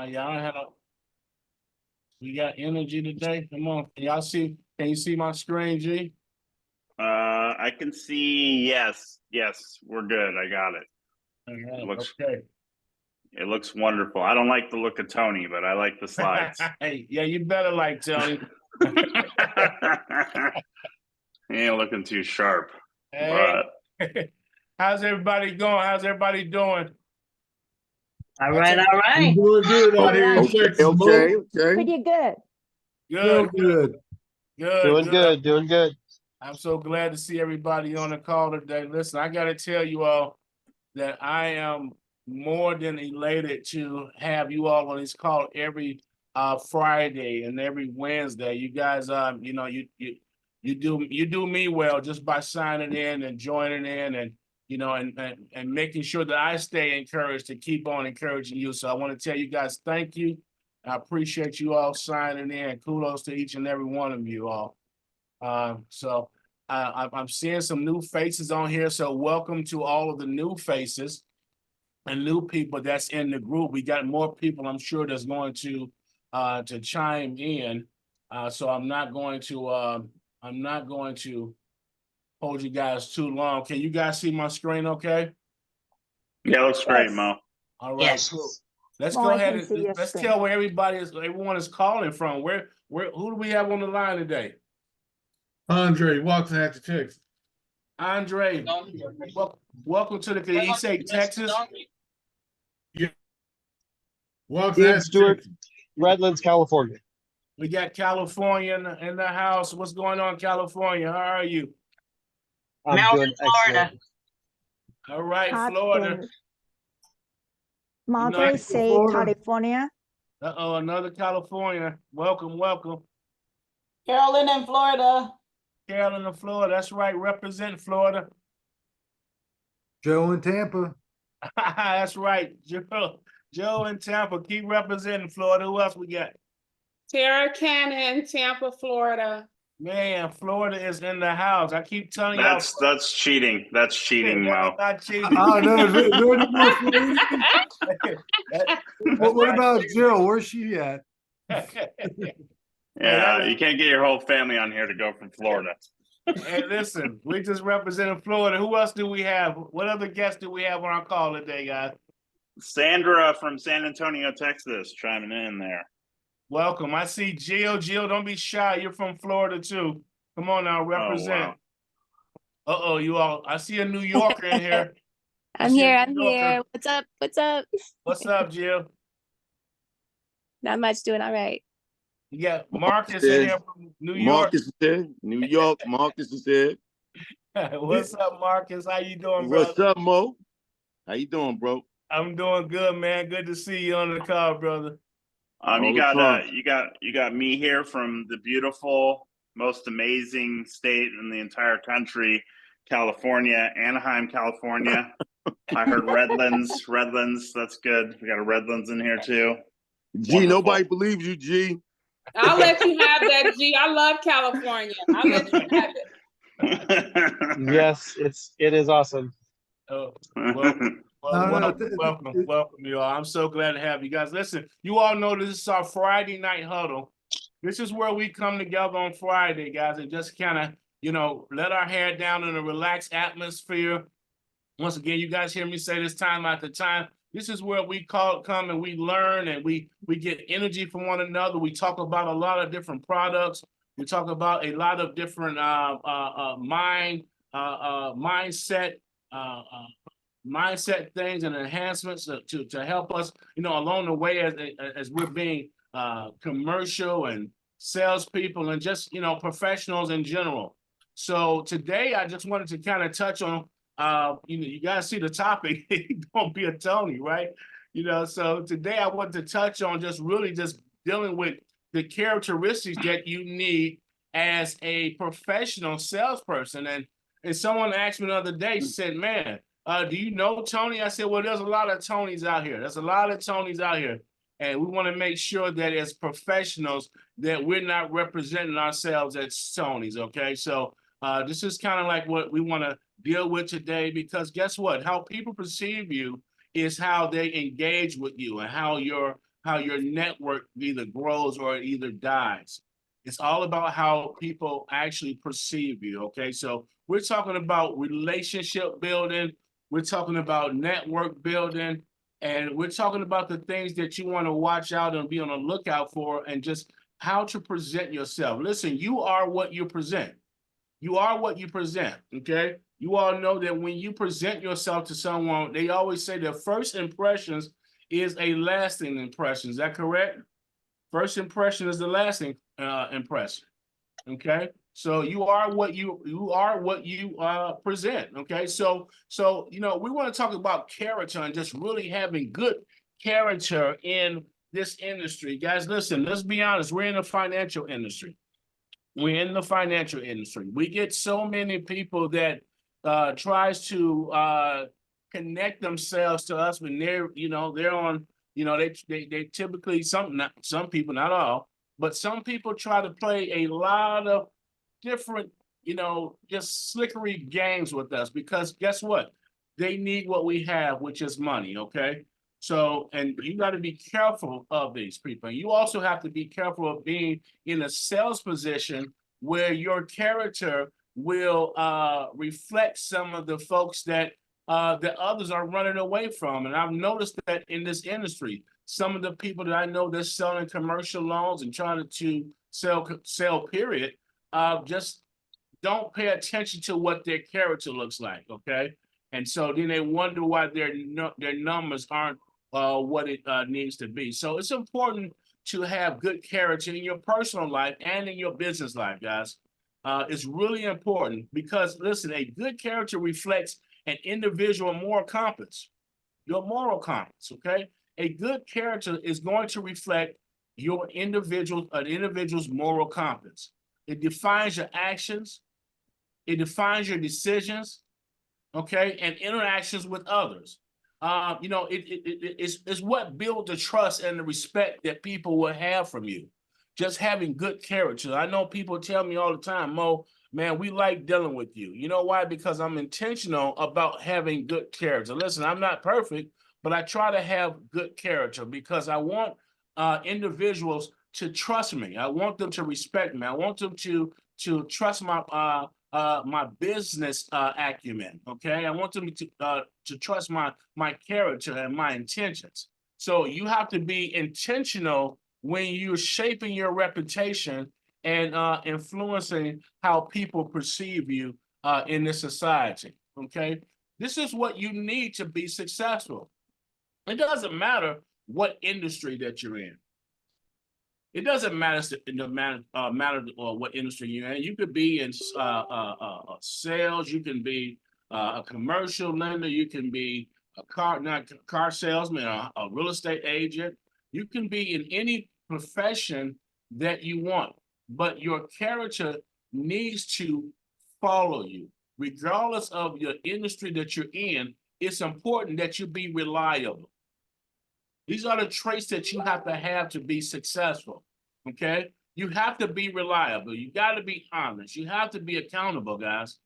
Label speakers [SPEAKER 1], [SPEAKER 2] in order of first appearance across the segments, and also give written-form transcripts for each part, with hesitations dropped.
[SPEAKER 1] Y'all had a we got energy today. Come on, y'all see? Can you see my screen, G?
[SPEAKER 2] I can see. Yes, we're good. I got it.
[SPEAKER 1] It
[SPEAKER 2] looks
[SPEAKER 1] okay.
[SPEAKER 2] It looks wonderful. I don't like the look of Tony, but I like the slides.
[SPEAKER 1] Hey, yeah, you better like Tony.
[SPEAKER 2] He ain't looking too sharp.
[SPEAKER 1] Hey.
[SPEAKER 2] But
[SPEAKER 1] How's everybody going? How's everybody doing?
[SPEAKER 3] All right.
[SPEAKER 4] I'm doing good out here in Texas.
[SPEAKER 5] Okay.
[SPEAKER 6] Pretty good.
[SPEAKER 1] Good.
[SPEAKER 5] Doing good.
[SPEAKER 1] I'm so glad to see everybody on the call today. Listen, I got to tell you all that I am more than elated to have you all on this call every Friday and every Wednesday. You guys, you do me well just by signing in and joining in and making sure that I stay encouraged to keep on encouraging you. So I want to tell you guys, thank you. I appreciate you all signing in. Kudos to each and every one of you all. I'm seeing some new faces on here. So welcome to all of the new faces and new people that's in the group. We got more people, I'm sure, that's going to chime in. So I'm not going to hold you guys too long. Can you guys see my screen okay?
[SPEAKER 2] yeah, looks great, Mo.
[SPEAKER 1] All right,
[SPEAKER 3] Yes.
[SPEAKER 1] cool. Let's
[SPEAKER 6] Oh,
[SPEAKER 1] go
[SPEAKER 6] I
[SPEAKER 1] ahead
[SPEAKER 6] can
[SPEAKER 1] and
[SPEAKER 6] see your
[SPEAKER 1] let's
[SPEAKER 6] screen.
[SPEAKER 1] tell where everyone is calling from. Who do we have on the line today?
[SPEAKER 4] Andre, Waxahachie, Texas.
[SPEAKER 1] Andre, welcome to the. Did he say Texas?
[SPEAKER 4] Waxahachie,
[SPEAKER 5] Stewart,
[SPEAKER 4] Texas.
[SPEAKER 5] Redlands, California.
[SPEAKER 1] We got California in the house. What's going on, California? How are you?
[SPEAKER 5] I'm
[SPEAKER 3] Melbourne,
[SPEAKER 5] doing
[SPEAKER 3] Florida.
[SPEAKER 5] excellent.
[SPEAKER 1] All right,
[SPEAKER 6] Hot
[SPEAKER 1] Florida.
[SPEAKER 6] thing. Margaret say
[SPEAKER 4] Florida.
[SPEAKER 6] California.
[SPEAKER 1] Another California. Welcome.
[SPEAKER 7] Carolyn in Florida.
[SPEAKER 1] Carolyn in Florida. That's right. Represent Florida.
[SPEAKER 4] Joe in Tampa.
[SPEAKER 1] That's right. Joe in Tampa. Keep representing Florida. Who else we got?
[SPEAKER 7] Tara Cannon, Tampa, Florida.
[SPEAKER 1] Man, Florida is in the house. I keep telling y'all.
[SPEAKER 2] That's cheating. That's cheating, Mo.
[SPEAKER 1] Not cheating.
[SPEAKER 4] I don't know. Is there any more Florida? What about Jill? Where's she at?
[SPEAKER 2] Yeah, you can't get your whole family on here to go from Florida.
[SPEAKER 1] Hey, listen, we just represented Florida. Who else do we have? What other guests do we have on our call today, guys?
[SPEAKER 2] Sandra from San Antonio, Texas, chiming in there.
[SPEAKER 1] Welcome. I see Jill. Jill, don't be shy. You're from Florida too. Come on now, represent.
[SPEAKER 2] Oh, wow.
[SPEAKER 1] You all. I see a New Yorker in here.
[SPEAKER 8] I'm here. What's up?
[SPEAKER 1] What's up, Jill?
[SPEAKER 8] Not much, doing all right.
[SPEAKER 1] You got Marcus in here from New York.
[SPEAKER 9] Marcus is there. New York. Marcus is there.
[SPEAKER 1] What's up, Marcus? How you doing, brother?
[SPEAKER 9] What's up, Mo? How you doing, bro?
[SPEAKER 1] I'm doing good, man. Good to see you on the call, brother.
[SPEAKER 2] You got me here from the beautiful, most amazing state in the entire country, California, Anaheim, California. I heard Redlands. That's good. We got a Redlands in here too.
[SPEAKER 9] G,
[SPEAKER 2] Wonderful.
[SPEAKER 9] nobody believes you, G.
[SPEAKER 7] I'll let you have that, G. I love California. I'll let you have it.
[SPEAKER 5] Yes, it is awesome.
[SPEAKER 1] Welcome, you all. I'm so glad to have you guys. Listen, you all know this is our Friday night huddle. This is where we come together on Friday, guys, and just kind of, let our hair down in a relaxed atmosphere. Once again, you guys hear me say this time after time. This is where we come and we learn and we get energy from one another. We talk about a lot of different products. We talk about a lot of different mindset things and enhancements to help us, along the way as we're being commercial and salespeople and just, professionals in general. So today I just wanted to kind of touch on, you guys see the topic, it's gonna be a Tony, right? So today I want to touch on just dealing with the characteristics that you need as a professional salesperson. And someone asked me the other day, said, man, do you know Tony? I said, well, there's a lot of Tonys out here. And we want to make sure that as professionals that we're not representing ourselves as Tonys, okay? So this is kind of like what we want to deal with today, because guess what? How people perceive you is how they engage with you and how how your network either grows or it either dies. It's all about how people actually perceive you, okay? So we're talking about relationship building, we're talking about network building, and we're talking about the things that you want to watch out and be on the lookout for, and just how to present yourself. Listen, you are what you present. You are what you present, okay? You all know that when you present yourself to someone, they always say that first impressions is a lasting impression. Is that correct? First impression is the lasting impression, okay? So you are what you present, okay? So you know, we want to talk about character and just really having good character in this industry. Guys, listen, let's be honest, we're in the financial industry. We're in the financial industry. We get so many people that tries to connect themselves to us when they're, you know, they're on, you know, they typically, some people, not all, but some people try to play a lot of different, you know, just slickery games with us, because guess what? They need what we have, which is money, okay? So, and you got to be careful of these people. You also have to be careful of being in a sales position where your character will reflect some of the folks that the others are running away from. And I've noticed that in this industry, some of the people that I know that's selling commercial loans and trying to sell period, just don't pay attention to what their character looks like, okay? And so then they wonder why their numbers aren't what it needs to be. So it's important to have good character in your personal life and in your business life, guys. It's really important because, listen, a good character reflects an individual moral compass, your moral compass, okay? A good character is going to reflect an individual's moral compass. It defines your actions, it defines your decisions, okay, and interactions with others. You know, it's what builds the trust and the respect that people will have from you. Just having good character. I know people tell me all the time, Mo, man, we like dealing with you. You know why? Because I'm intentional about having good character. Listen, I'm not perfect, but I try to have good character because I want individuals to trust me. I want them to respect me. I want them to trust my business acumen. Okay, I want them to trust my character and my intentions. So you have to be intentional when you're shaping your reputation and influencing how people perceive you in this society. Okay, this is what you need to be successful. It doesn't matter what industry that you're in. It doesn't matter or what industry you're in. You could be in sales. You can be a commercial lender. You can be a car salesman, a real estate agent. You can be in any profession that you want, but your character needs to follow you, regardless of your industry that you're in. It's important that you be reliable. These are the traits that you have to be successful, okay? You have to be reliable. You got to be honest. You have to be accountable, guys.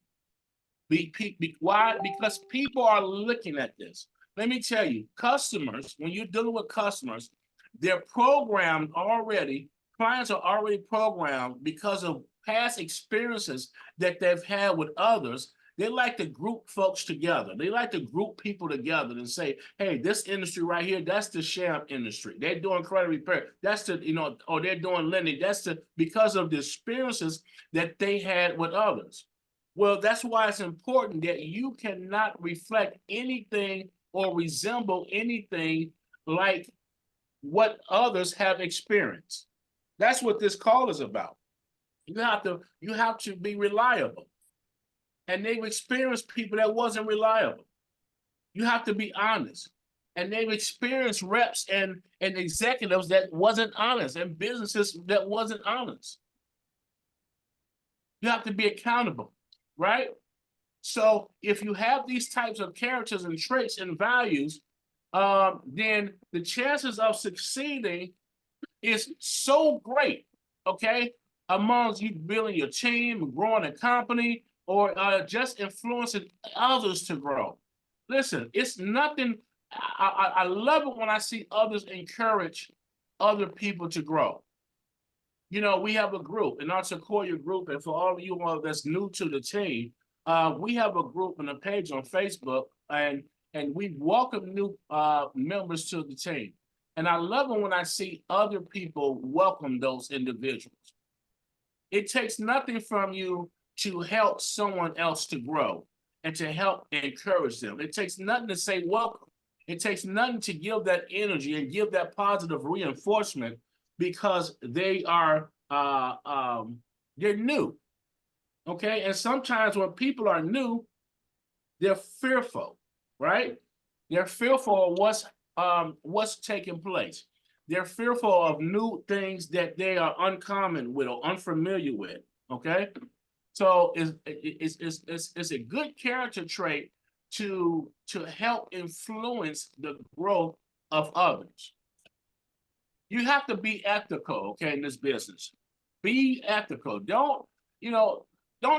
[SPEAKER 1] Why? Because people are looking at this. Let me tell you, customers, when you're dealing with customers, they're programmed already. Clients are already programmed because of past experiences that they've had with others. They like to group folks together. They like to group people together and say, hey, this industry right here, that's the sham industry. They're doing credit repair. That's the, you know, or they're doing lending. That's because of the experiences that they had with others. Well, that's why it's important that you cannot reflect anything or resemble anything like what others have experienced. That's what this call is about. You have to be reliable. And they've experienced people that wasn't reliable. You have to be honest. And they've experienced reps and executives that wasn't honest and businesses that wasn't honest. You have to be accountable, right? So if you have these types of characters and traits and values, then the chances of succeeding is so great, okay? Amongst you building your team, growing a company, or just influencing others to grow. Listen, it's nothing. I love it when I see others encourage other people to grow. You know, we have a group, and our Sequoia group, and for all of you all that's new to the team, we have a group and a page on Facebook, and we welcome new members to the team. And I love it when I see other people welcome those individuals. It takes nothing from you to help someone else to grow and to help encourage them. It takes nothing to say welcome. It takes nothing to give that energy and give that positive reinforcement because they are they're new. Okay. And sometimes when people are new, they're fearful, right? They're fearful of what's taking place. They're fearful of new things that they are uncommon with or unfamiliar with. Okay. So it's a good character trait to help influence the growth of others. You have to be ethical, okay, in this business. Be ethical. Don't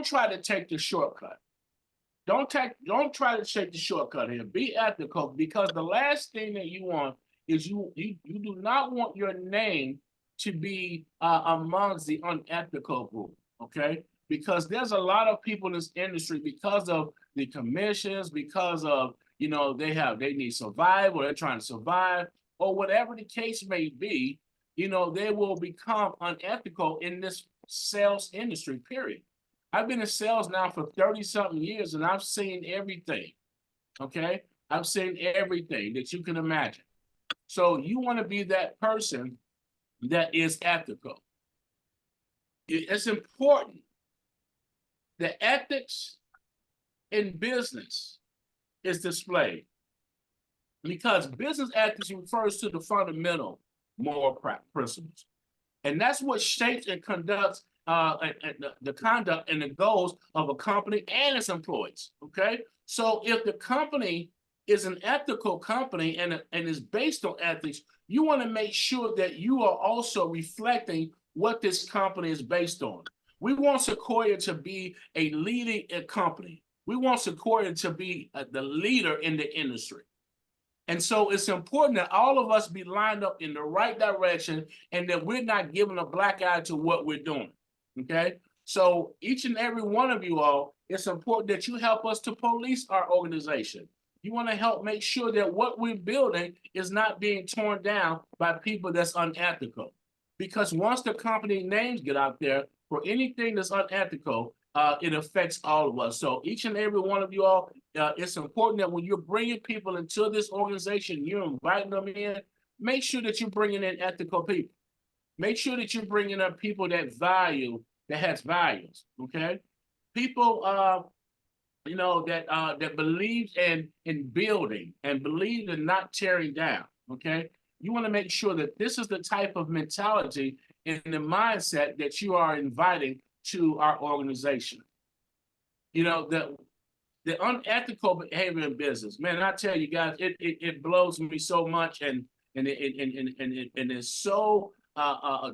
[SPEAKER 1] try to take the shortcut. Don't try to take the shortcut here. Be ethical, because the last thing that you want is you do not want your name to be amongst the unethical group, okay? Because there's a lot of people in this industry, because of the commissions, because of, they need survival, they're trying to survive, or whatever the case may be, they will become unethical in this sales industry, period. I've been in sales now for 30-something years, and I've seen everything, okay? I've seen everything that you can imagine. So you want to be that person that is ethical. It's important. The ethics in business is displayed, because business ethics refers to the fundamental moral principles. And that's what shapes and conducts the conduct and the goals of a company and its employees, okay? So if the company is an ethical company and is based on ethics, you want to make sure that you are also reflecting what this company is based on. We want Sequoia to be a leading company. We want Sequoia to be the leader in the industry. And so it's important that all of us be lined up in the right direction and that we're not giving a black eye to what we're doing, okay? So each and every one of you all, it's important that you help us to police our organization. You want to help make sure that what we're building is not being torn down by people that's unethical. Because once the company names get out there for anything that's unethical, it affects all of us. So each and every one of you all, it's important that when you're bringing people into this organization, you're inviting them in, make sure that you're bringing in ethical people. Make sure that you're bringing up people that has values, okay? People, that believes in building and believes in not tearing down, okay? You want to make sure that this is the type of mentality and the mindset that you are inviting to our organization. The unethical behavior in business, man, I tell you guys, it blows me so much, and it's so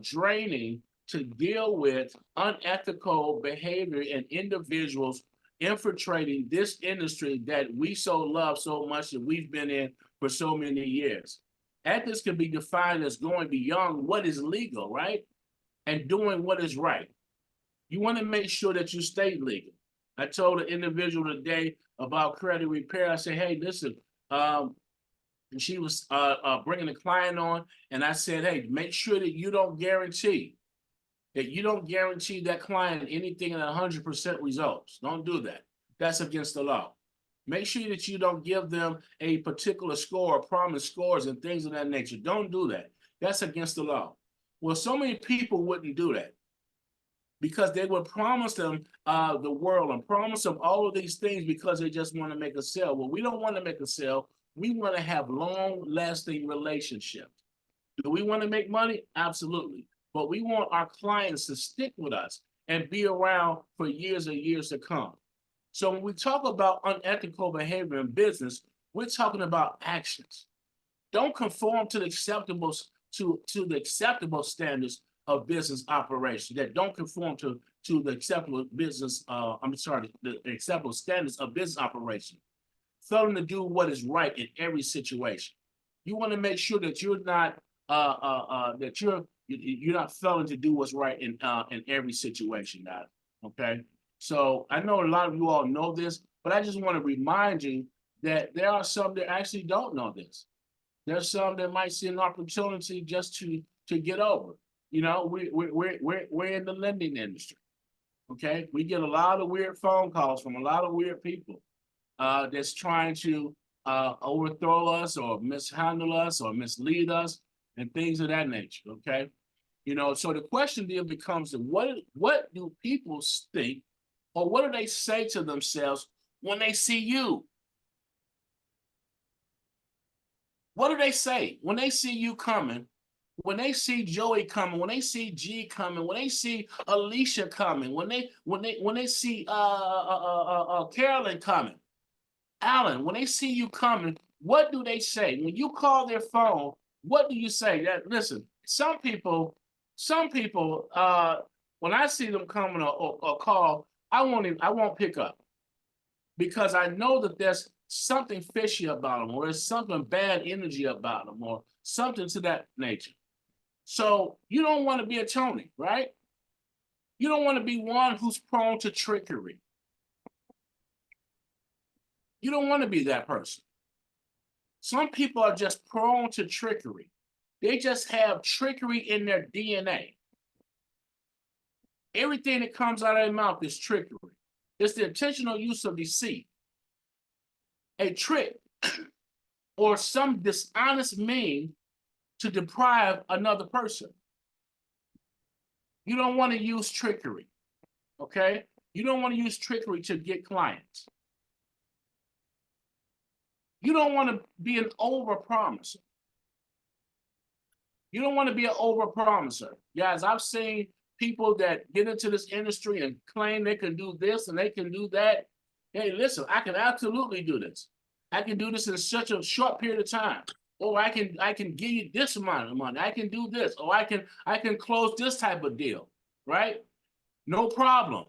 [SPEAKER 1] draining to deal with unethical behavior and individuals infiltrating this industry that we so love so much, that we've been in for so many years. Ethics can be defined as going beyond what is legal, right? And doing what is right. You want to make sure that you stay legal. I told an individual today about credit repair. I said, hey, listen, and she was bringing a client on, and I said, hey, make sure that you don't guarantee that client anything in 100% results. Don't do that. That's against the law. Make sure that you don't give them a particular score or promise scores and things of that nature. Don't do that. That's against the law. Well, so many people wouldn't do that because they would promise them the world and promise them all of these things because they just want to make a sale. Well, we don't want to make a sale. We want to have long-lasting relationships. Do we want to make money? Absolutely. But we want our clients to stick with us and be around for years and years to come. So when we talk about unethical behavior in business, we're talking about actions. Don't conform to the acceptable standards of business operation. That don't conform to the acceptable business. The acceptable standards of business operation. Failing to do what is right in every situation. You want to make sure that you're not that you're not failing to do what's right in every situation, guys. Okay. So I know a lot of you all know this, but I just want to remind you that there are some that actually don't know this. There's some that might see an opportunity just to get over. You know, we're in the lending industry. Okay, we get a lot of weird phone calls from a lot of weird people that's trying to overthrow us or mishandle us or mislead us and things of that nature. Okay, you know, so the question then becomes what do people think or what do they say to themselves when they see you? What do they say when they see you coming? When they see Joey coming, when they see G coming, when they see Alicia coming, when they see Carolyn coming, Alan, when they see you coming, what do they say? When you call their phone, what do you say? That listen, some people, when I see them coming or call, I won't pick up because I know that there's something fishy about them, or there's something bad energy about them, or something to that nature. So you don't want to be a T.O.N.Y, right? You don't want to be one who's prone to trickery. You don't want to be that person. Some people are just prone to trickery. They just have trickery in their DNA. Everything that comes out of their mouth is trickery. It's the intentional use of deceit, a trick, or some dishonest means to deprive another person. You don't want to use trickery, okay? You don't want to use trickery to get clients. You don't want to be an over-promiser. You don't want to be an over-promiser. Guys, I've seen people that get into this industry and claim they can do this and they can do that. Hey, listen, I can absolutely do this. I can do this in such a short period of time. Or I can give you this amount of money. I can do this. Or I can close this type of deal, right? No problem.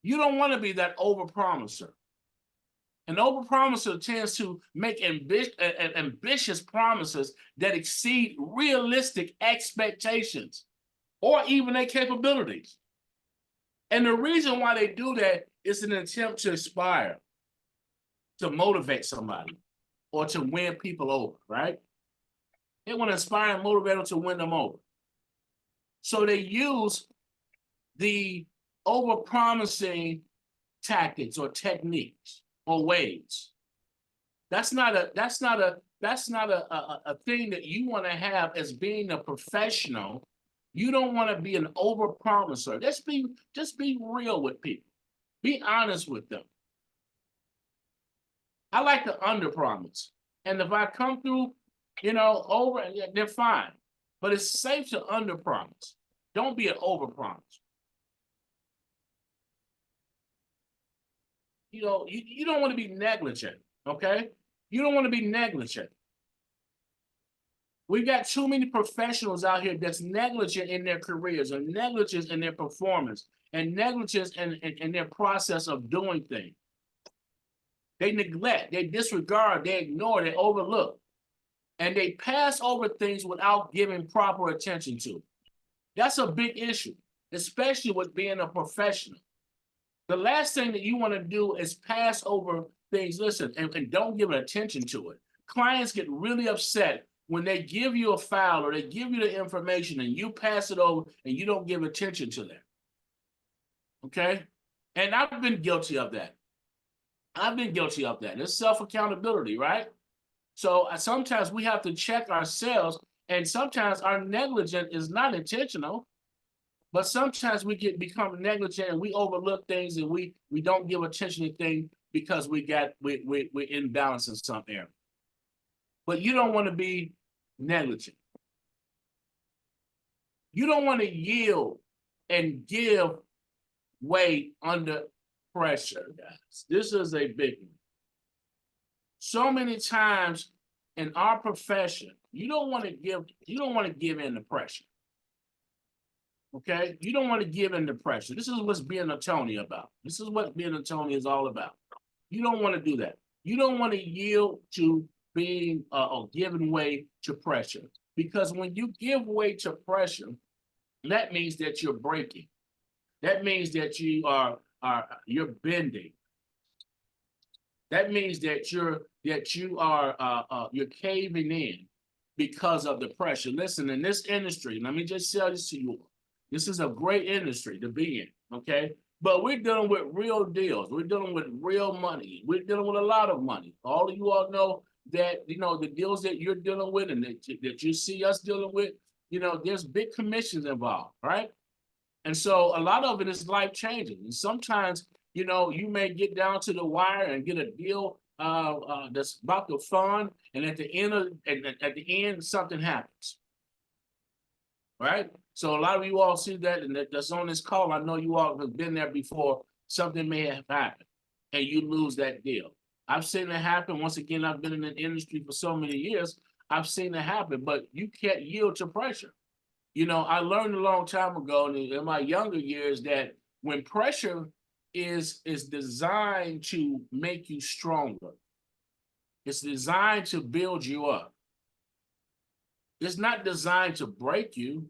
[SPEAKER 1] You don't want to be that over-promiser. An overpromiser tends to make ambitious promises that exceed realistic expectations or even their capabilities. And the reason why they do that is an attempt to inspire, to motivate somebody, or to win people over, right? They want to inspire and motivate them to win them over. So they use the overpromising tactics or techniques or ways. That's not a thing that you want to have as being a professional. You don't want to be an overpromiser. Just be real with people. Be honest with them. I like to underpromise. And if I come through, over, they're fine. But it's safe to underpromise. Don't be an overpromise. You don't want to be negligent, okay? You don't want to be negligent. We've got too many professionals out here that's negligent in their careers and negligent in their performance and negligent in their process of doing things. They neglect, they disregard, they ignore, they overlook, and they pass over things without giving proper attention to. That's a big issue, especially with being a professional. The last thing that you want to do is pass over things, listen, and don't give attention to it. Clients get really upset when they give you a file or they give you the information and you pass it over and you don't give attention to that. Okay? And I've been guilty of that. It's self-accountability, right? So sometimes we have to check ourselves, and sometimes our negligence is not intentional, but sometimes we become negligent and we overlook things and we don't give attention to things because we're imbalanced in some area. But you don't want to be negligent. You don't want to yield and give way under pressure, guys. This is a big one. So many times in our profession, you don't want to give in to pressure. Okay? You don't want to give in to pressure. This is what's being a T.O.N.Y about. This is what being a T.O.N.Y is all about. You don't want to do that. You don't want to yield to being or giving way to pressure. Because when you give way to pressure, that means that you're breaking. That means that you're bending. That means that you're caving in because of the pressure. Listen, in this industry, let me just tell this to you. This is a great industry to be in, okay? But we're dealing with real deals. We're dealing with real money. We're dealing with a lot of money. All of you all know that, you know, the deals that you're dealing with and that you see us dealing with, you know, there's big commissions involved, right? And so a lot of it is life changing. And sometimes, you know, you may get down to the wire and get a deal that's about to fund, and at the end, something happens, right? So a lot of you all see that, and that's on this call. I know you all have been there before. Something may have happened, and you lose that deal. I've seen it happen. Once again, I've been in the industry for so many years. I've seen it happen, but you can't yield to pressure. You know, I learned a long time ago in my younger years that when pressure is designed to make you stronger, it's designed to build you up. It's not designed to break you.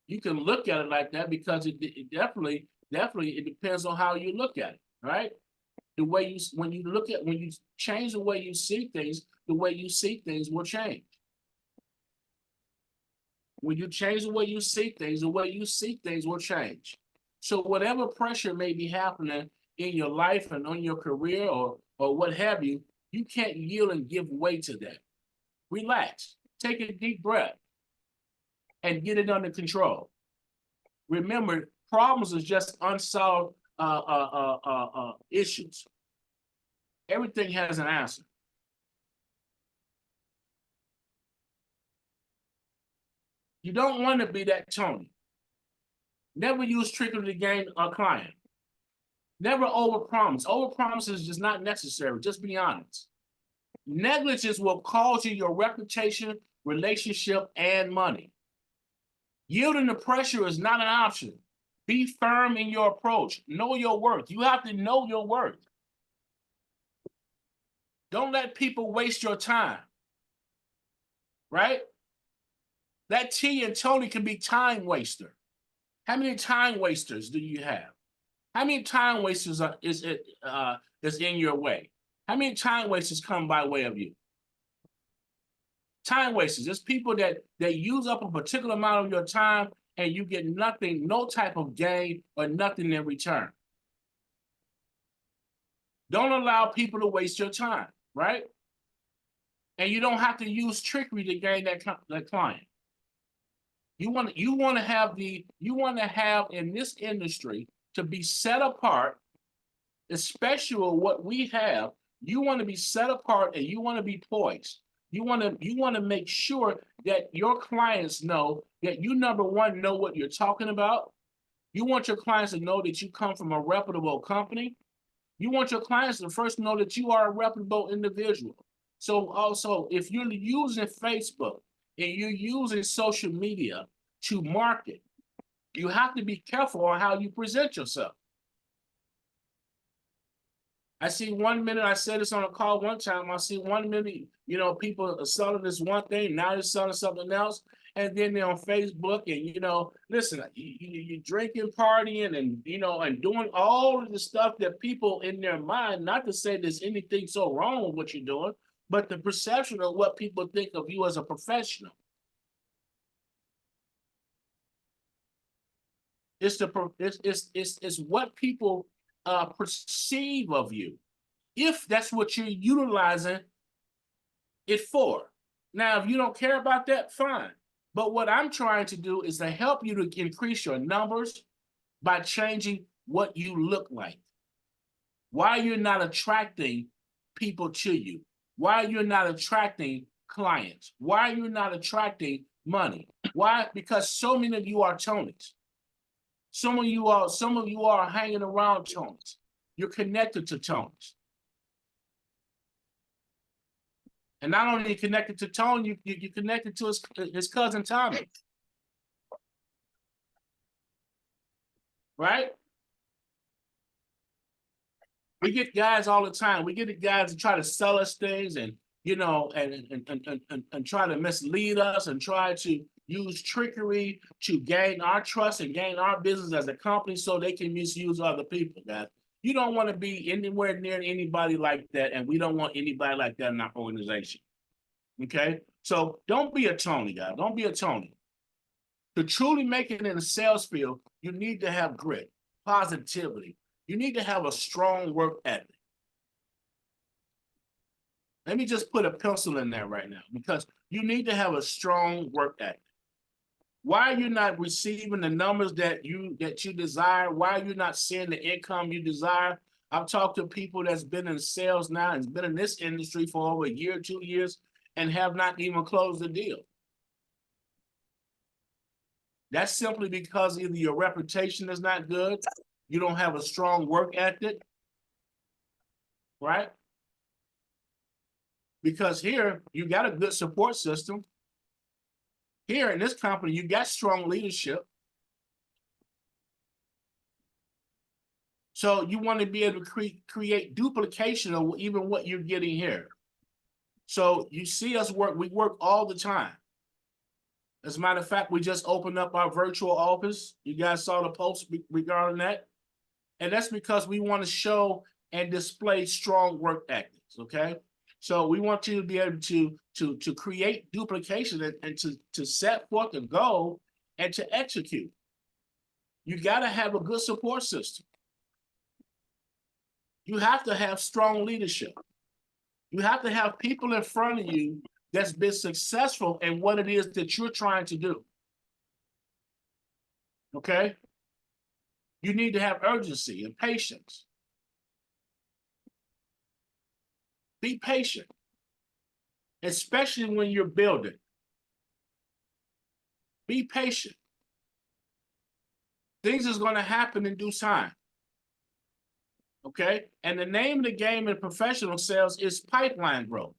[SPEAKER 1] You can look at it like that because it definitely it depends on how you look at it, right? The way when you change the way you see things, the way you see things will change. When you change the way you see things, the way you see things will change. So whatever pressure may be happening in your life and on your career or what have you, you can't yield and give way to that. Relax, take a deep breath and get it under control. Remember, problems is just unsolved issues. Everything has an answer. You don't want to be that Tony. Never use trickery to gain a client. Never overpromise. Overpromise is just not necessary. Just be honest. Negligence will cost you your reputation, relationship, and money. Yielding to pressure is not an option. Be firm in your approach. Know your worth. You have to know your worth. Don't let people waste your time. Right? That T.O.N.Y can be time waster. How many time wasters do you have? How many time wasters is in your way? How many time wasters come by way of you? Time wasters. It's people that use up a particular amount of your time and you get nothing, no type of gain or nothing in return. Don't allow people to waste your time, right? And you don't have to use trickery to gain that client. You want to have in this industry to be set apart, especially what we have. You want to be set apart and you want to be poised. You want to make sure that your clients know that you, number one, know what you're talking about. You want your clients to know that you come from a reputable company. You want your clients to first know that you are a reputable individual. So also, if you're using Facebook and you're using social media to market, you have to be careful on how you present yourself. I see 1 minute, I said this on a call one time, I see 1 minute, you know, people are selling this one thing, now they're selling something else. And then they're on Facebook and, you know, listen, you're drinking, partying and, you know, and doing all of the stuff that people in their mind, not to say there's anything so wrong with what you're doing, but the perception of what people think of you as a professional. It's what people perceive of you, if that's what you're utilizing it for. Now, if you don't care about that, fine. But what I'm trying to do is to help you to increase your numbers by changing what you look like. Why you're not attracting people to you. Why you're not attracting clients. Why you're not attracting money. Why? Because so many of you are Tonys. Some of you are hanging around Tonys. You're connected to Tonys. And not only are you connected to T.O.N.Y, you connected to his cousin Tommy. Right? We get guys all the time. We get the guys to try to sell us things and, you know, and try to mislead us and try to use trickery to gain our trust and gain our business as a company so they can misuse other people, guys. You don't want to be anywhere near anybody like that, and we don't want anybody like that in our organization. Okay? So don't be a Tony, guys. Don't be a Tony. To truly make it in the sales field, you need to have grit, positivity. You need to have a strong work ethic. Let me just put a pencil in there right now, because you need to have a strong work ethic. Why are you not receiving the numbers that you desire? Why are you not seeing the income you desire? I've talked to people that's been in sales now and been in this industry for over a year, 2 years, and have not even closed the deal. That's simply because either your reputation is not good, you don't have a strong work ethic, right? Because here, you got a good support system. Here in this company, you got strong leadership. So you want to be able to create duplication of even what you're getting here. So you see us work, we work all the time. As a matter of fact, we just opened up our virtual office. You guys saw the post regarding that. And that's because we want to show and display strong work ethics, okay? So we want you to be able to create duplication and to set forth a goal and to execute. You got to have a good support system. You have to have strong leadership. You have to have people in front of you that's been successful in what it is that you're trying to do. Okay? You need to have urgency and patience. Be patient, especially when you're building. Be patient. Things is going to happen in due time. Okay? And the name of the game in professional sales is pipeline growth.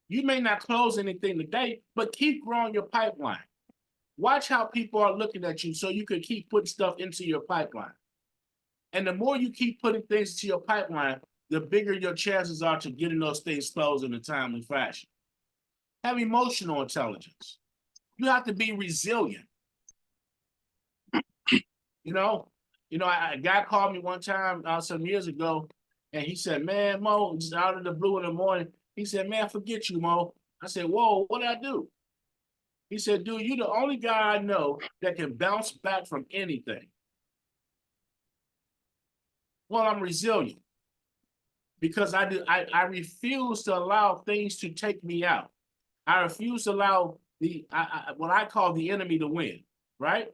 [SPEAKER 1] You may not close anything today, but keep growing your pipeline. Watch how people are looking at you so you can keep putting stuff into your pipeline. And the more you keep putting things into your pipeline, the bigger your chances are to getting those things closed in a timely fashion. Have emotional intelligence. You have to be resilient. You know, a guy called me one time some years ago, and he said, "Man, Mo," just out of the blue in the morning, he said, "Man, forget you, Mo." I said, "Whoa, what did I do?" He said, "Dude, you're the only guy I know that can bounce back from anything." Well, I'm resilient because I refuse to allow things to take me out. I refuse to allow what I call the enemy to win, right?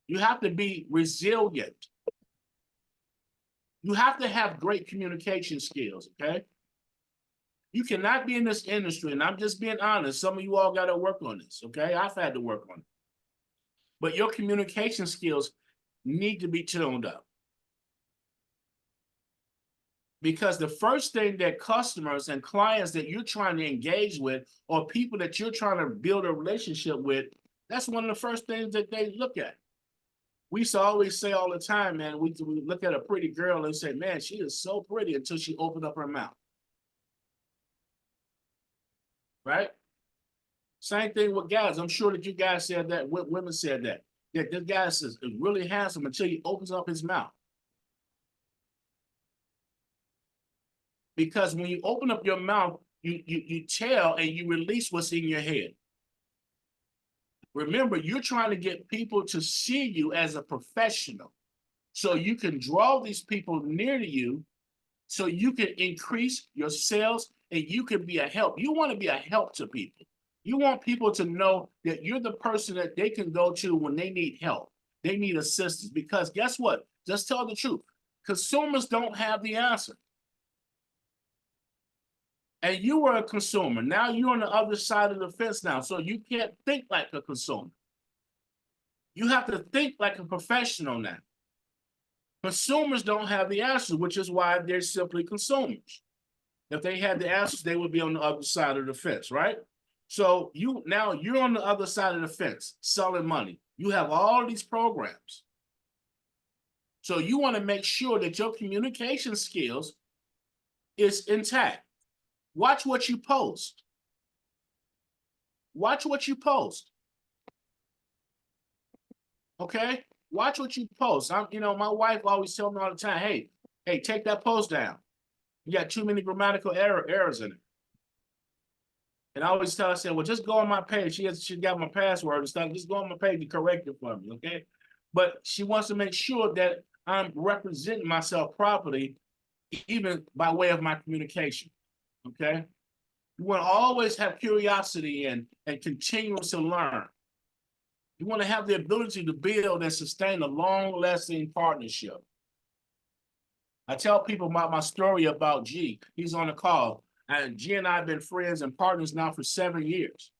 [SPEAKER 1] You have to be resilient. You have to have great communication skills, okay? You cannot be in this industry, and I'm just being honest. Some of you all got to work on this, okay? I've had to work on it. But your communication skills need to be tuned up. Because the first thing that customers and clients that you're trying to engage with, or people that you're trying to build a relationship with, that's one of the first things that they look at. We used to always say all the time, man, we look at a pretty girl and say, "Man, she is so pretty," until she opened up her mouth. Right? Same thing with guys. I'm sure that you guys said that, women said that this guy is really handsome until he opens up his mouth. Because when you open up your mouth, you tell and you release what's in your head. Remember, you're trying to get people to see you as a professional so you can draw these people near to you so you can increase your sales and you can be a help. You want to be a help to people. You want people to know that you're the person that they can go to when they need help. They need assistance, because guess what? Just tell the truth. Consumers don't have the answer. And you were a consumer. Now you're on the other side of the fence now, so you can't think like a consumer. You have to think like a professional now. Consumers don't have the answers, which is why they're simply consumers. If they had the answers, they would be on the other side of the fence, right? So now you're on the other side of the fence, selling money. You have all these programs. So you want to make sure that your communication skills is intact. Watch what you post. Watch what you post. Okay? Watch what you post. My wife always tells me all the time, hey, take that post down. You got too many grammatical errors in it. And I always tell her, I said, well, just go on my page. She got my password and stuff. Just go on my page and correct it for me, okay? But she wants to make sure that I'm representing myself properly, even by way of my communication, okay? You want to always have curiosity and continue to learn. You want to have the ability to build and sustain a long-lasting partnership. I tell people about my story about G. He's on the call. And G and I have been friends and partners now for 7 years.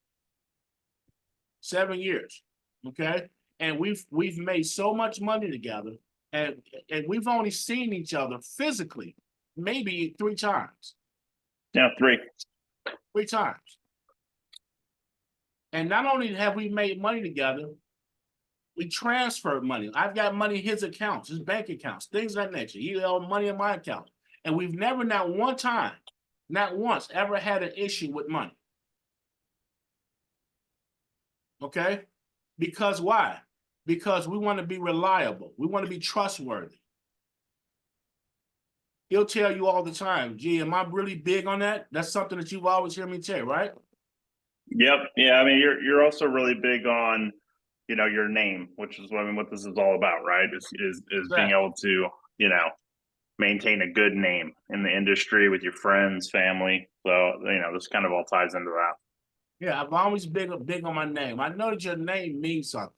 [SPEAKER 1] 7 years, okay? And we've made so much money together, and we've only seen each other physically maybe 3 times.
[SPEAKER 2] Yeah, 3.
[SPEAKER 1] 3 times. And not only have we made money together, we transferred money. I've got money in his accounts, his bank accounts, things like that nature. He held money in my account. And we've never, not one time, not once, ever had an issue with money. Okay? Because why? Because we want to be reliable. We want to be trustworthy. He'll tell you all the time, gee, am I really big on that? That's something that you've always heard me tell, right?
[SPEAKER 2] Yep. Yeah. I mean, you're also really big on, your name, which is what this is all about, right? Is being able to, maintain a good name in the industry with your friends, family. So, this kind of all ties into that.
[SPEAKER 1] Yeah, I've always been big on my name. I know that your name means something.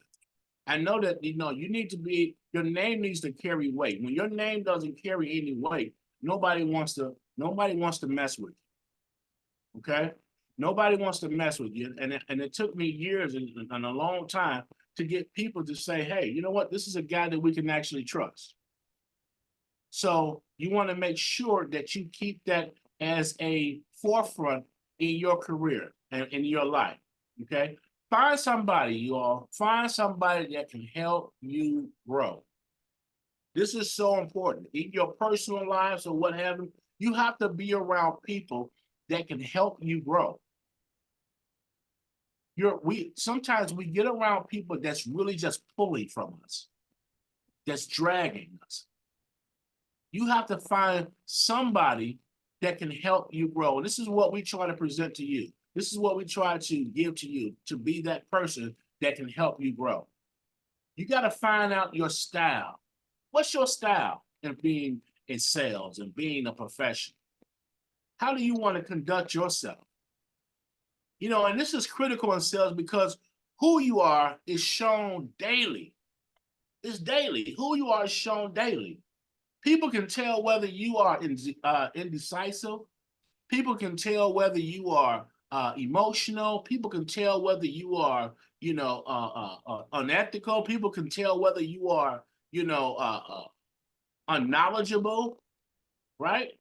[SPEAKER 1] I know that, you need to be, your name needs to carry weight. When your name doesn't carry any weight, nobody wants to mess with you. Okay? Nobody wants to mess with you. And it took me years and a long time to get people to say, hey, you know what? This is a guy that we can actually trust. So you want to make sure that you keep that as a forefront in your career and in your life. Okay? Find somebody, you all. Find somebody that can help you grow. This is so important. In your personal lives or what have you have to be around people that can help you grow. Sometimes we get around people that's really just pulling from us, that's dragging us. You have to find somebody that can help you grow. This is what we try to present to you. This is what we try to give to you, to be that person that can help you grow. You got to find out your style. What's your style in being in sales and being a professional? How do you want to conduct yourself? And this is critical in sales because who you are is shown daily. It's daily. Who you are is shown daily. People can tell whether you are indecisive. People can tell whether you are emotional. People can tell whether you are, unethical. People can tell whether you are, unknowledgeable, right?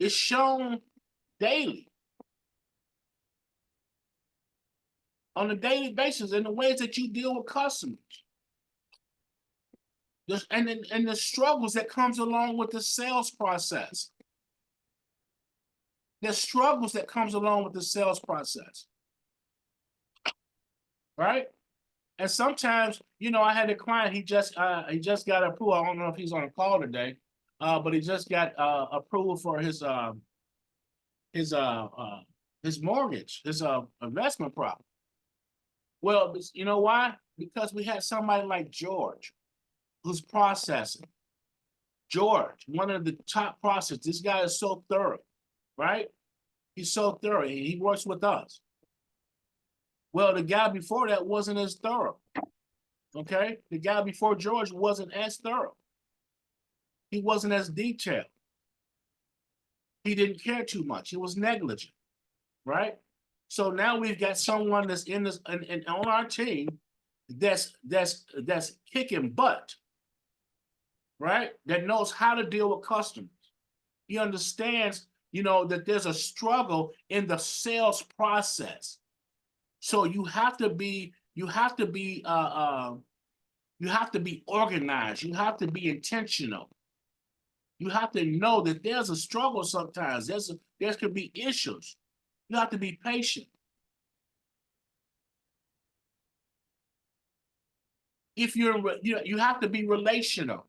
[SPEAKER 1] It's shown daily. On a daily basis in the ways that you deal with customers. And the struggles that comes along with the sales process. There's struggles that comes along with the sales process. Right? And sometimes, I had a client, he just got approved. I don't know if he's on a call today, but he just got approval for his mortgage, his investment property. Well, you know why? Because we had somebody like George, who's processing. George, one of the top processors. This guy is so thorough, right? He's so thorough. He works with us. Well, the guy before that wasn't as thorough. Okay? The guy before George wasn't as thorough. He wasn't as detailed. He didn't care too much. He was negligent, right? So now we've got someone that's in this and on our team that's kicking butt, right? That knows how to deal with customers. He understands, that there's a struggle in the sales process. So you have to be You have to be organized. You have to be intentional. You have to know that there's a struggle sometimes. There could be issues. You have to be patient. If you have to be relational.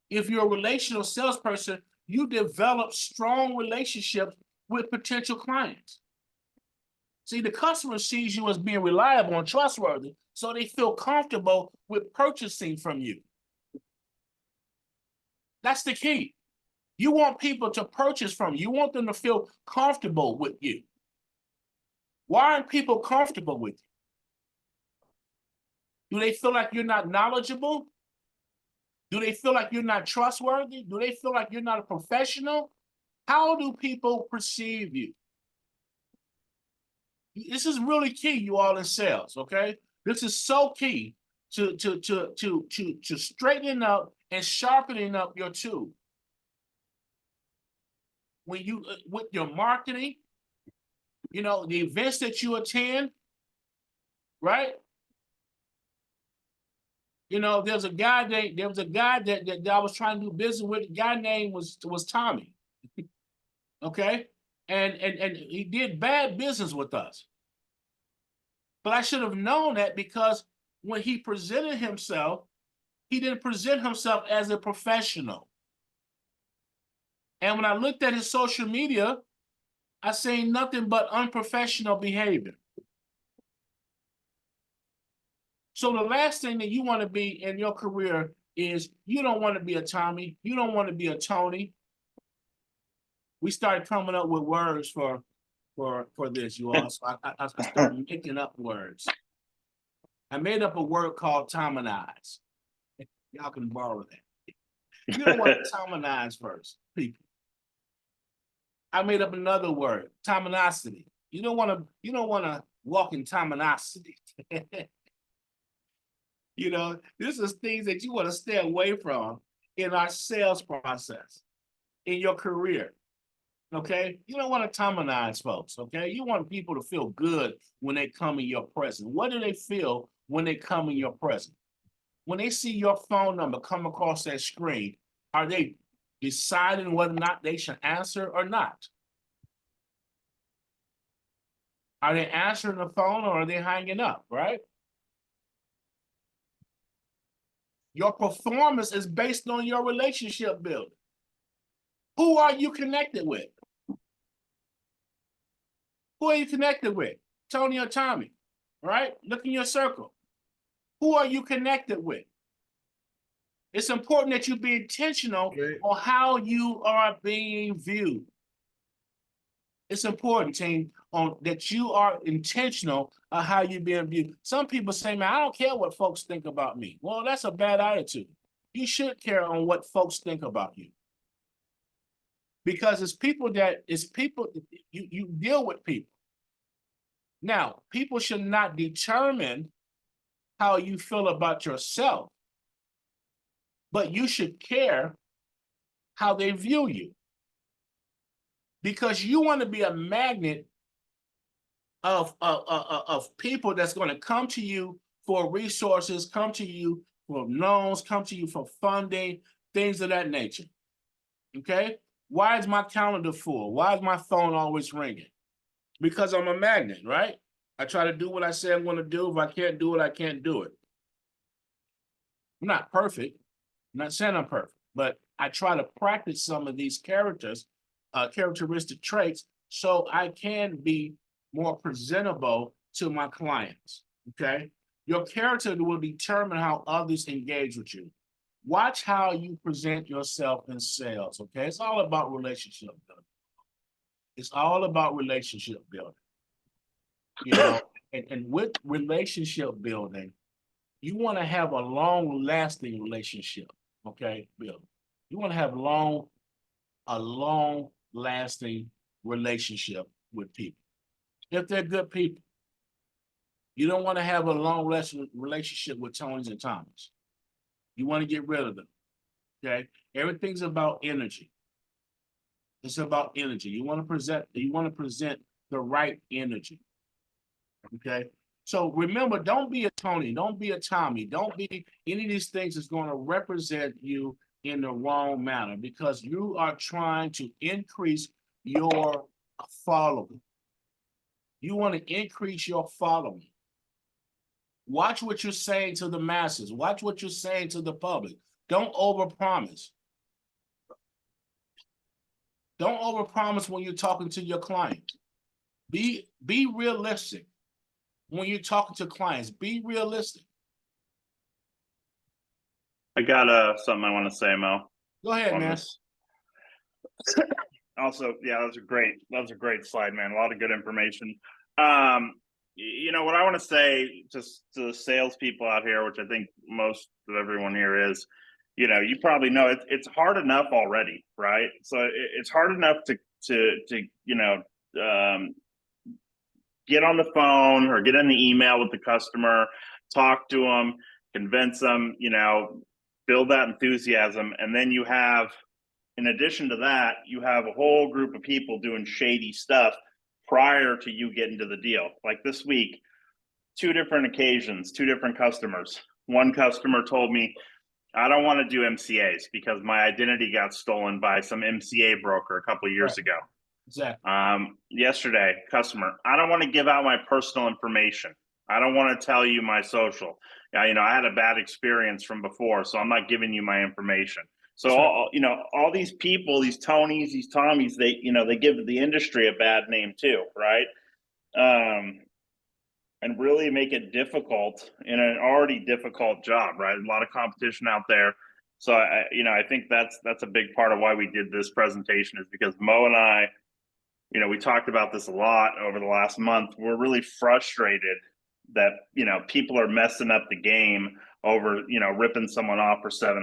[SPEAKER 1] If you're a relational salesperson, you develop strong relationships with potential clients. See, the customer sees you as being reliable and trustworthy, so they feel comfortable with purchasing from you. That's the key. You want people to purchase from you. You want them to feel comfortable with you. Why aren't people comfortable with you? Do they feel like you're not knowledgeable? Do they feel like you're not trustworthy? Do they feel like you're not a professional? How do people perceive you? This is really key, you all in sales, okay? This is so key to straightening up and sharpening up your tool. When you with your marketing, you know, the events that you attend, right? You know, there was a guy that I was trying to do business with. The guy name was Tommy. Okay. And he did bad business with us. But I should have known that, because when he presented himself, he didn't present himself as a professional. And when I looked at his social media, I seen nothing but unprofessional behavior. So the last thing that you want to be in your career is, you don't want to be a Tommy. You don't want to be a Tony. We started coming up with words for this, you all. So I started making up words. I made up a word called T.O.N.Y. Y'all can borrow that. You don't want to T.O.N.Y first, people. I made up another word, Tominosity. You don't want to walk in Tominosity. You know, this is things that you want to stay away from in our sales process, in your career. Okay, you don't want to Tominize folks. Okay, you want people to feel good when they come in your presence. What do they feel when they come in your presence? When they see your phone number come across that screen, are they deciding whether or not they should answer or not? Are they answering the phone, or are they hanging up, right? Your performance is based on your relationship building. Who are you connected with? Who are you connected with? Tony or Tommy, right? Look in your circle. Who are you connected with? It's important that you be intentional on how you are being viewed. It's important, team, that you are intentional on how you're being viewed. Some people say, man, I don't care what folks think about me. Well, that's a bad attitude. You should care on what folks think about you. Because you deal with people. Now, people should not determine how you feel about yourself, but you should care how they view you. Because you want to be a magnet of people that's going to come to you for resources, come to you for loans, come to you for funding, things of that nature. Okay? Why is my calendar full? Why is my phone always ringing? Because I'm a magnet, right? I try to do what I say I'm going to do. If I can't do it, I can't do it. I'm not perfect. I'm not saying I'm perfect, but I try to practice some of these characteristic traits, so I can be more presentable to my clients, okay? Your character will determine how others engage with you. Watch how you present yourself in sales, okay? It's all about relationship building. It's all about relationship building. You know, and with relationship building, you want to have a long-lasting relationship, okay, Bill? You want to have a long-lasting relationship with people. If they're good people. You don't want to have a long-lasting relationship with Tonys and Tommys. You want to get rid of them, okay? Everything's about energy. It's about energy. You want to present the right energy, okay? So remember, don't be a Tony, don't be a Tommy, don't be any of these things that's going to represent you in the wrong manner, because you are trying to increase your following. You want to increase your following. Watch what you're saying to the masses. Watch what you're saying to the public. Don't overpromise. Don't overpromise when you're talking to your clients. Be realistic when you're talking to clients. Be realistic.
[SPEAKER 2] I got something I want to say, Mo.
[SPEAKER 1] Go ahead,
[SPEAKER 2] on
[SPEAKER 1] man.
[SPEAKER 2] this. Also, yeah, that was a great slide, man. A lot of good information. You know what I want to say just to the salespeople out here, which I think most of everyone here is, you know, you probably know it's hard enough already, right? So it's hard enough to you know, get on the phone or get in the email with the customer, talk to them, convince them, you know, build that enthusiasm, and then you have, in addition to that, you have a whole group of people doing shady stuff prior to you getting to the deal. Like this week, 2 different occasions, 2 different customers. One customer told me, I don't want to do MCAs because my identity got stolen by some MCA broker a couple of years ago.
[SPEAKER 1] Exactly.
[SPEAKER 2] Yesterday, customer, I don't want to give out my personal information. I don't want to tell you my social. You know, I had a bad experience from before, so I'm not giving you my information. So all these people, these Tonys, these Tommies, they, you know, they give the industry a bad name too, right? And really make it difficult in an already difficult job, right? A lot of competition out there. So I think that's a big part of why we did this presentation, is because Mo and I, you know, we talked about this a lot over the last month. We're really frustrated that, you know, people are messing up the game over, you know, ripping someone off for $700,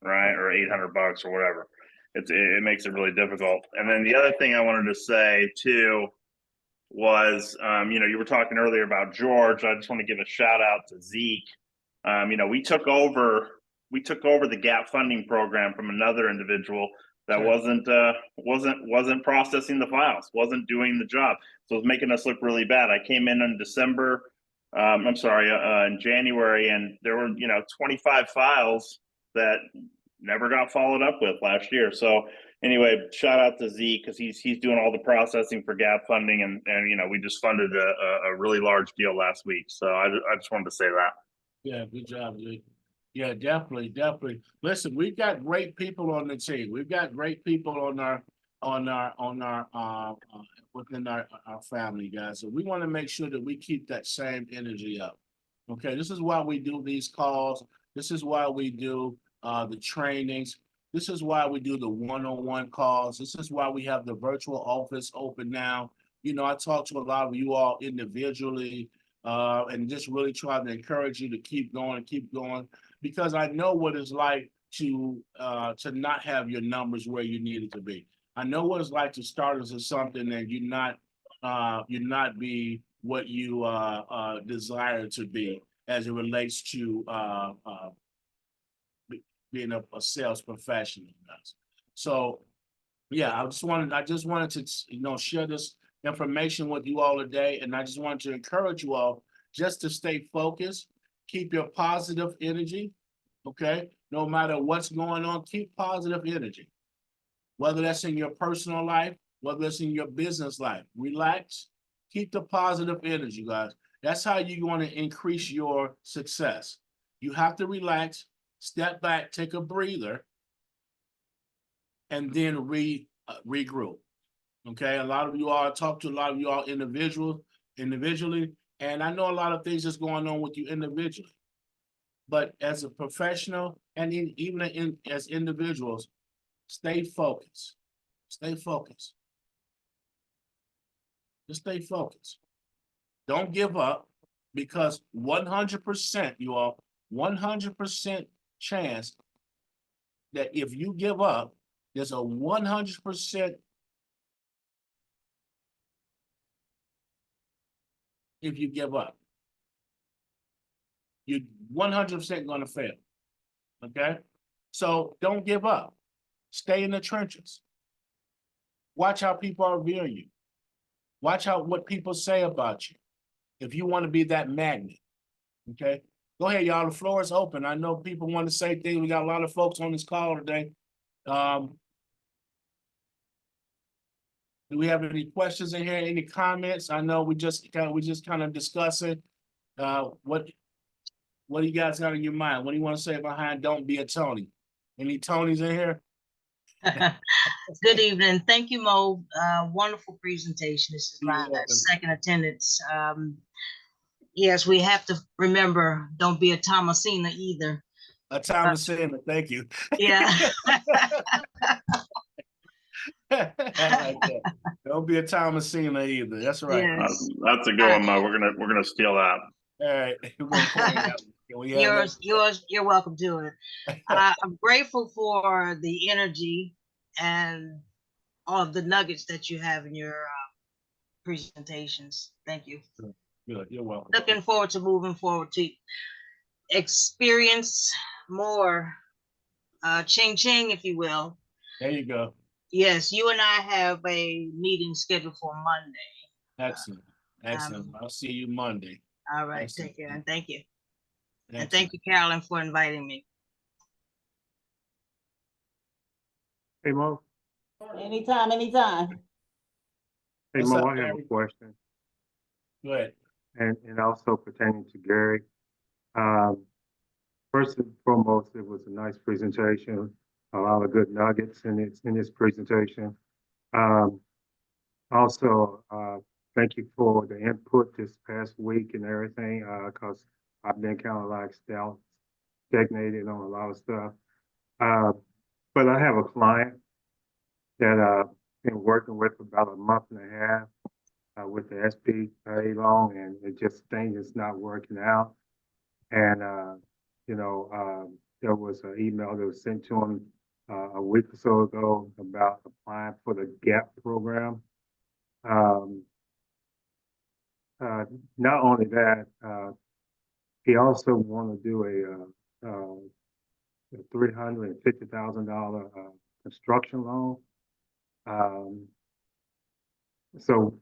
[SPEAKER 2] right? Or $800 or whatever. It makes it really difficult. And then the other thing I wanted to say too was, you know, you were talking earlier about George. I just want to give a shout out to Zeke. You know, we took over the gap funding program from another individual that wasn't processing the files, wasn't doing the job. So it was making us look really bad. I came in December, in January, and there were, you know, 25 files that never got followed up with last year. So anyway, shout out to Z, because he's doing all the processing for gap funding, and you know, we just funded a really large deal last week. So I just wanted to say that.
[SPEAKER 1] Yeah, good job, Z. Yeah, definitely. Listen, we've got great people on the team. We've got great people on our within our family, guys. So we want to make sure that we keep that same energy up. Okay, this is why we do these calls. This is why we do the trainings. This is why we do the one-on-one calls. This is why we have the virtual office open now. You know, I talk to a lot of you all individually, and just really try to encourage you to keep going, because I know what it's like to not have your numbers where you need it to be. I know what it's like to start as something and you not be what you desire to be as it relates to being a sales professional. So yeah, I just wanted to, you know, share this information with you all today, and I just wanted to encourage you all just to stay focused, keep your positive energy. Okay, no matter what's going on, keep positive energy. Whether that's in your personal life, whether it's in your business life, relax, keep the positive energy, guys. That's how you're going to increase your success. You have to relax, step back, take a breather, and then regroup. Okay, a lot of you all, talk to a lot of you all individually, and I know a lot of things that's going on with you individually. But as a professional and even as individuals, stay focused. Stay focused. Just stay focused. Don't give up, because 100%, you all, 100% chance that if you give up, there's a 100% if you give up. You're 100% going to fail. Okay? So don't give up. Stay in the trenches. Watch how people are viewing you. Watch what people say about you. if you want to be that magnet. Okay, go ahead, y'all. The floor is open. I know people want to say things. We got a lot of folks on this call today. Do we have any questions in here? Any comments? I know we just kind of discussing. What do you guys got in your mind? What do you want to say behind "Don't be a Tony"? Any Tonys in here?
[SPEAKER 3] Good evening. Thank you, Mo. Wonderful presentation. This is
[SPEAKER 1] You're
[SPEAKER 3] my
[SPEAKER 1] welcome.
[SPEAKER 3] second attendance. Yes, we have to remember, don't be a Thomasina either.
[SPEAKER 1] A time to say it. Thank you.
[SPEAKER 3] Yeah.
[SPEAKER 1] I like that. Don't be a Thomasina either. That's right.
[SPEAKER 3] Yes.
[SPEAKER 2] That's a good one, Mo. We're gonna steal that.
[SPEAKER 1] All right. We're gonna coin that one. Can we have that?
[SPEAKER 3] You're welcome to it. I'm grateful for the energy and all of the nuggets that you have in your presentations. Thank you.
[SPEAKER 1] Good. You're welcome.
[SPEAKER 3] Looking forward to moving forward to experience more ching ching, if you will.
[SPEAKER 1] There you go.
[SPEAKER 3] Yes, you and I have a meeting scheduled for Monday.
[SPEAKER 1] Excellent. Excellent. I'll see you Monday.
[SPEAKER 3] All right,
[SPEAKER 1] Excellent.
[SPEAKER 3] take care and thank you. And
[SPEAKER 1] Excellent.
[SPEAKER 3] thank you, Carolyn, for inviting me.
[SPEAKER 6] Hey Mo,
[SPEAKER 7] Anytime, anytime.
[SPEAKER 6] hey
[SPEAKER 1] What's
[SPEAKER 6] Mo,
[SPEAKER 1] up,
[SPEAKER 6] I have
[SPEAKER 1] Gary?
[SPEAKER 6] a question,
[SPEAKER 1] Go ahead.
[SPEAKER 6] and also pertaining to Gary. First and foremost, it was a nice presentation, a lot of good nuggets in this presentation. Also, thank you for the input this past week and everything, because I've been kind of like stagnated on a lot of stuff. But I have a client that been working with for about a month and a half with the SBA loan, and it just things is not working out. And there was an email that was sent to him a week or so ago about applying for the GAP program. Not only that, he also want to do a $350,000 construction loan. So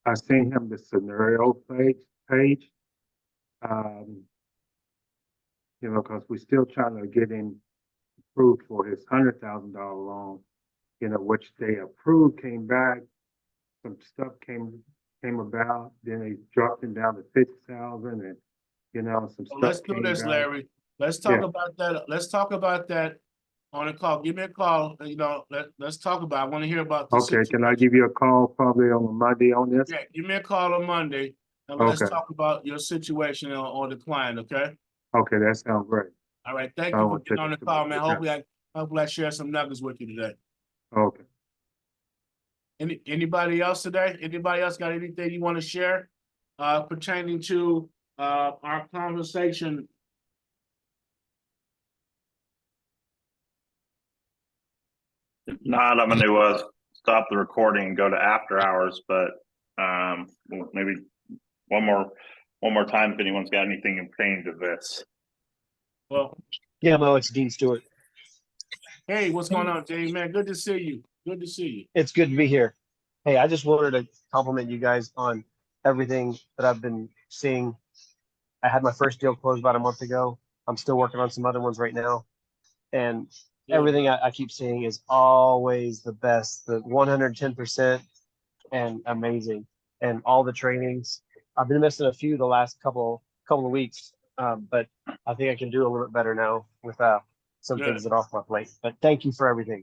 [SPEAKER 6] I sent him the scenario page. Because we're still trying to get him approved for his $100,000 loan. Which they approved, came back, some stuff came about, then they dropped him down to 50,000, and some
[SPEAKER 1] So
[SPEAKER 6] stuff
[SPEAKER 1] let's do
[SPEAKER 6] came
[SPEAKER 1] this,
[SPEAKER 6] back.
[SPEAKER 1] Larry. Let's talk
[SPEAKER 6] Yeah.
[SPEAKER 1] about that. Let's talk about that on a call. Give me a call. Let's talk about. I want to hear about the
[SPEAKER 6] Okay, can I
[SPEAKER 1] situation.
[SPEAKER 6] give you a call probably on a Monday on this?
[SPEAKER 1] Yeah, give me a call on Monday, and let's
[SPEAKER 6] Okay.
[SPEAKER 1] talk about your situation on the client. Okay.
[SPEAKER 6] Okay, that sounds great.
[SPEAKER 1] All right. Thank
[SPEAKER 6] I
[SPEAKER 1] you
[SPEAKER 6] don't
[SPEAKER 1] for
[SPEAKER 6] want to
[SPEAKER 1] getting
[SPEAKER 6] take
[SPEAKER 1] on the
[SPEAKER 6] up too
[SPEAKER 1] call,
[SPEAKER 6] much
[SPEAKER 1] man.
[SPEAKER 6] of your time.
[SPEAKER 1] Hopefully I share some nuggets with you today.
[SPEAKER 6] Okay.
[SPEAKER 1] Anybody else today? Anybody else got anything you want to share pertaining to our conversation?
[SPEAKER 2] If not, I'm gonna stop the recording and go to after hours, but maybe one more time if anyone's got anything pertaining to this.
[SPEAKER 1] Well,
[SPEAKER 5] Yeah, Mo, it's Dean Stewart.
[SPEAKER 1] hey, what's going on, James? Man, good to see you. Good to see you.
[SPEAKER 5] It's good to be here. Hey, I just wanted to compliment you guys on everything that I've been seeing. I had my first deal closed about a month ago. I'm still working on some other ones right now. And everything I keep seeing is always the best, the 110% and amazing. And all the trainings. I've been missing a few the last couple of weeks, but I think I can do a little bit better now with some things that are off my plate. But thank you for everything.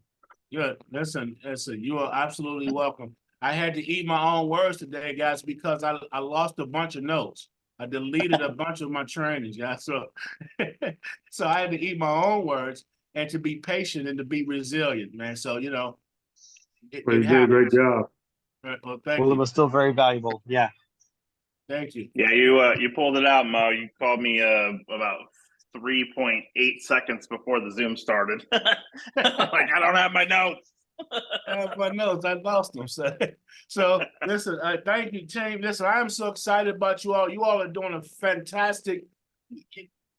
[SPEAKER 1] Good. Listen, you are absolutely welcome. I had to eat my own words today, guys, because I lost a bunch of notes. I deleted a bunch of my trainings, guys. So, so I had to eat my own words and to be patient and to be resilient, man. So,
[SPEAKER 6] Well, you
[SPEAKER 1] it
[SPEAKER 6] did a great
[SPEAKER 1] happens.
[SPEAKER 6] job.
[SPEAKER 1] Well, thank
[SPEAKER 5] Well, it
[SPEAKER 1] you.
[SPEAKER 5] was still very valuable. Yeah.
[SPEAKER 1] Thank you.
[SPEAKER 2] Yeah, you pulled it out, Mo. You called me about 3.8 seconds before the Zoom started. Like, I don't have my notes.
[SPEAKER 1] I have my notes. I lost them. So listen, thank you, team. Listen, I'm so excited about you all. You all are doing a fantastic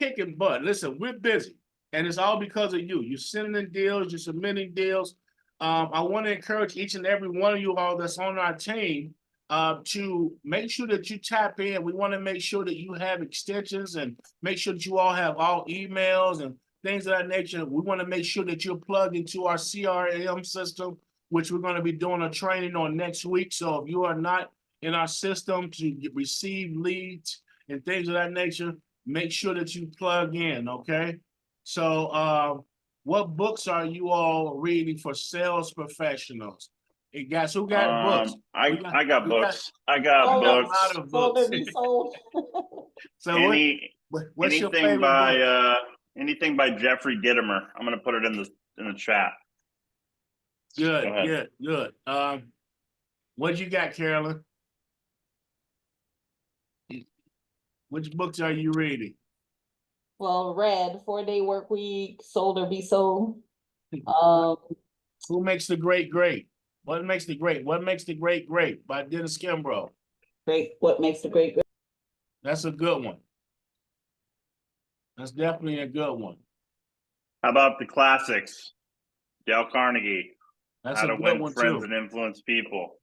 [SPEAKER 1] kicking butt. Listen, we're busy, and it's all because of you. You're sending in deals, you're submitting deals. I want to encourage each and every one of you all that's on our team to make sure that you tap in. We want to make sure that you have extensions and make sure that you all have all emails and things of that nature. We want to make sure that you're plugged into our CRM system, which we're going to be doing a training on next week. So if you are not in our system to receive leads and things of that nature, make sure that you plug in, okay? So what books are you all reading for sales professionals? Hey guys, who got books?
[SPEAKER 2] I got books. I
[SPEAKER 1] We
[SPEAKER 2] got
[SPEAKER 1] got a
[SPEAKER 2] books.
[SPEAKER 1] lot of books.
[SPEAKER 7] Sold or be sold.
[SPEAKER 1] So what's your
[SPEAKER 2] Anything
[SPEAKER 1] favorite
[SPEAKER 2] by
[SPEAKER 1] book?
[SPEAKER 2] anything by Jeffrey Gitomer. I'm gonna put it in the chat. Go ahead.
[SPEAKER 1] Good. What you got, Carolyn? Which books are you reading?
[SPEAKER 7] Well, read 4-Day Work Week, Sold or Be Sold.
[SPEAKER 1] Who makes the great great? What makes the great? What makes the great great? By Dennis Kimbrough.
[SPEAKER 7] Great. What makes the great great?
[SPEAKER 1] That's a good one. That's definitely a good one.
[SPEAKER 2] How about the classics? Dale Carnegie.
[SPEAKER 1] That's
[SPEAKER 2] How
[SPEAKER 1] a
[SPEAKER 2] to
[SPEAKER 1] good
[SPEAKER 2] Win
[SPEAKER 1] one
[SPEAKER 2] Friends
[SPEAKER 1] too.
[SPEAKER 2] and Influence People.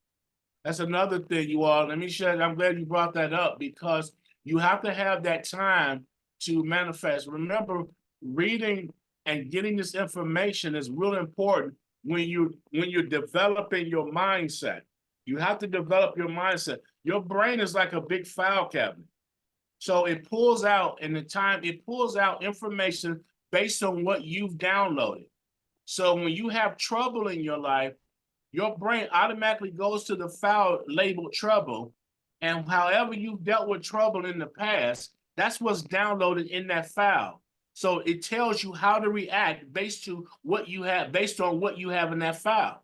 [SPEAKER 1] That's another thing, you all. Let me share. I'm glad you brought that up because you have to have that time to manifest. Remember, reading and getting this information is really important when you're developing your mindset. You have to develop your mindset. Your brain is like a big file cabinet. So it pulls out information based on what you've downloaded. So when you have trouble in your life, your brain automatically goes to the file labeled trouble. And however you've dealt with trouble in the past, that's what's downloaded in that file. So it tells you how to react based on what you have in that file.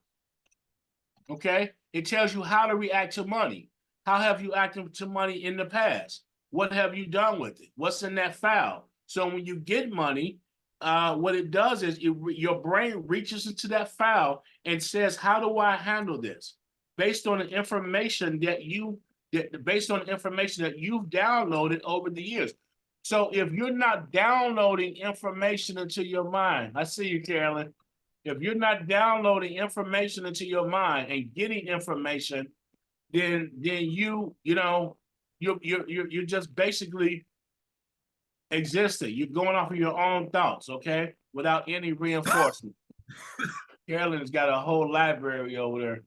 [SPEAKER 1] Okay? It tells you how to react to money. How have you acted to money in the past? What have you done with it? What's in that file? So when you get money, what it does is your brain reaches into that file and says, how do I handle this? Based on the information that you've downloaded over the years. So if you're not downloading information into your mind, I see you, Carolyn. If you're not downloading information into your mind and getting information, then you're just basically existing. You're going off of your own thoughts, okay, without any reinforcement. Carolyn's got a whole library over there.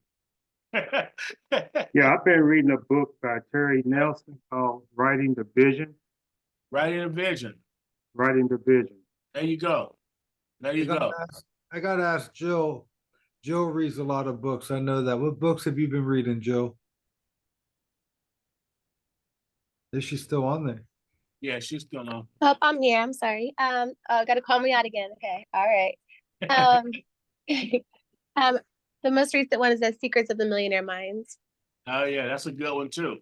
[SPEAKER 6] Yeah, I've been reading a book by Terry Nelson called Writing the Vision.
[SPEAKER 1] Writing a vision.
[SPEAKER 6] Writing the Vision.
[SPEAKER 1] There you go. There you go.
[SPEAKER 4] I gotta ask Jill. Jill reads a lot of books. I know that. What books have you been reading, Jill? Is she still on there?
[SPEAKER 1] Yeah, she's still on.
[SPEAKER 8] Oh, I'm here. I'm sorry. Gotta call me out again. Okay. All right. The most recent one is The Secrets of the Millionaire Minds.
[SPEAKER 1] Oh yeah, that's a good one too.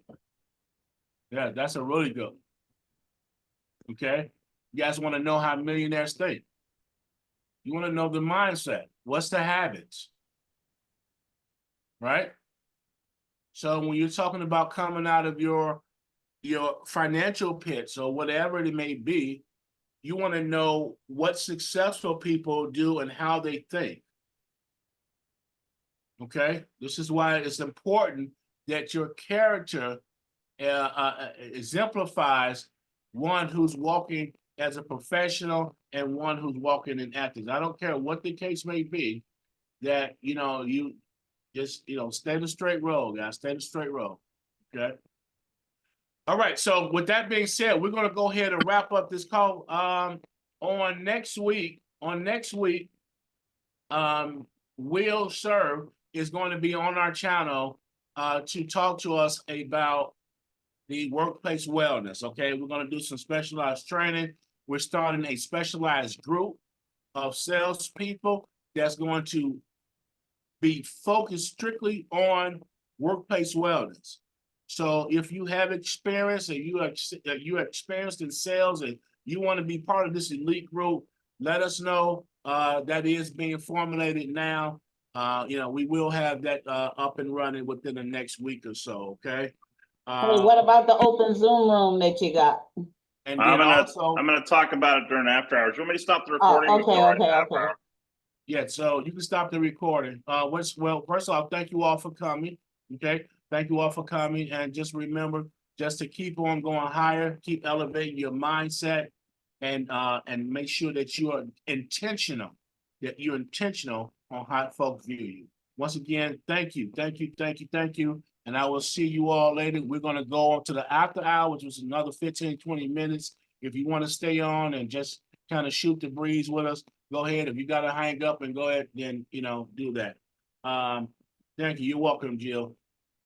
[SPEAKER 1] Yeah, that's a really good one. Okay. You guys want to know how millionaires think. You want to know the mindset. What's the habits? Right? So when you're talking about coming out of your financial pits or whatever it may be, you want to know what successful people do and how they think. Okay? This is why it's important that your character exemplifies one who's walking as a professional and one who's walking in ethics. I don't care what the case may be, that, you just, stay the straight road, guys. Stay the straight road. Okay? All right. So with that being said, we're going to go ahead and wrap up this call. On next week, Will Serve is going to be on our channel to talk to us about the workplace wellness. Okay, we're going to do some specialized training. We're starting a specialized group of salespeople that's going to be focused strictly on workplace wellness. So if you have experience and you're experienced in sales and you want to be part of this elite group, let us know. That is being formulated now. We will have that up and running within the next week or so. Okay.
[SPEAKER 7] Hey, what about the open Zoom room that you got?
[SPEAKER 1] And
[SPEAKER 2] I'm
[SPEAKER 1] then
[SPEAKER 2] gonna talk about it during after hours. You want me to stop the recording?
[SPEAKER 7] Okay.
[SPEAKER 1] Yeah, so you can stop the recording. Well, first of all, thank you all for coming. Okay. Thank you all for coming, and just remember, just to keep on going higher, keep elevating your mindset, and make sure that you are intentional, on how folks view you. Once again, thank you, and I will see you all later. We're gonna go on to the after hour, which was another 15, 20 minutes. If you want to stay on and just kind of shoot the breeze with us, go ahead. If you gotta hang up and go ahead, then do that. Thank you. You're welcome, Jill.